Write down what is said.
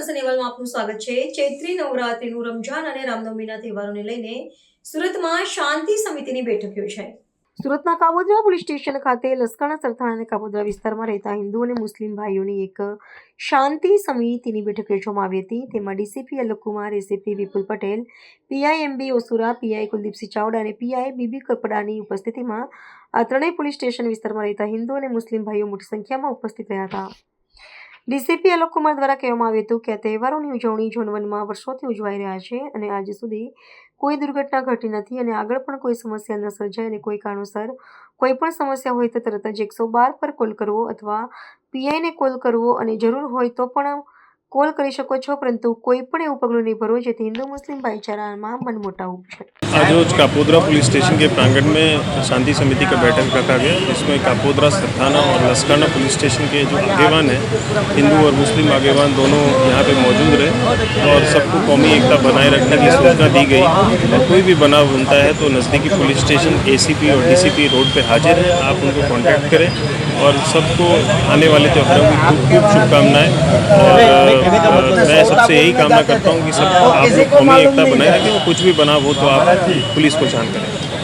નમસ્તે નેવલમાં આપનું સ્વાગત છે। ચૈત્રી નવરાત્રીનું રમઝાન અને રામનવમીના તહેવારોને લઈને સુરતમાં શાંતિ સમિતિની બેઠક યોજાઈ। સુરતના કાપોદ્રા પોલીસ સ્ટેશન ખાતે લશ્કરના સરથાણા અને કાપોદ્રા વિસ્તારમાં રહેતા હિન્દુ અને મુસ્લિમ ભાઈઓની એક શાંતિ સમિતિની બેઠક યોજવામાં આવી હતી। તેમાં ડીસીપી અલોકકુમાર, એસીપી વિપુલ Patel, PI MB ઓસુરા, PI Kuldeepsinh Chavda અને પીઆઈ બીબી કપડાની ઉપસ્થિતિમાં આ ત્રણેય પોલીસ સ્ટેશન વિસ્તારમાં રહેતા હિન્દુ અને મુસ્લિમ ભાઈઓ મોટી સંખ્યામાં ઉપસ્થિત રહ્યા હતા। ડીસીપી અલોકકુમાર દ્વારા કહેવામાં આવ્યું હતું કે આ તહેવારોની ઉજવણી ઝોન 1માં વર્ષોથી ઉજવાઈ રહ્યા છે અને આજ સુધી કોઈ દુર્ઘટના ઘટી નથી અને આગળ પણ કોઈ સમસ્યા ન સર્જાય અને કોઈ કારણોસર કોઈ પણ સમસ્યા હોય તો તરત જ 112 પર કોલ કરવો અથવા પીઆઈને કોલ કરવો અને જરૂર હોય તો પણ કોલ કરી શકો છો, પરંતુ કોઈ પણ એવું પગલું નહીં ભરવું જેથી हिंदू मुस्लिम भाईचारा में मनमुटाव उपजे। आज रोज कापोद्रा पुलिस स्टेशन के प्रांगण में शांति समिति का बैठक रखा गया, जिसमें कापोद्रा, सरथाना और लश्करना पुलिस स्टेशन के जो आगेवान हैं, हिंदू और मुस्लिम आगेवान दोनों यहाँ पे मौजूद रहे और सबको कौमी एकता बनाए रखने की सूचना दी गई। और कोई भी बनाव बनता है तो नज़दीकी पुलिस स्टेशन एसीपी और डीसीपी रोड पे हाजिर हैं, आप उनको कॉन्टैक्ट करें और सबको आने वाले त्योहारों की खूब खूब शुभकामनाएं। और मैं सबसे यही कामना करता हूँ कि सब आप लोग कौमी एकता बनाए रखें, कुछ भी बनाव हो तो आप पुलिस को जान करें।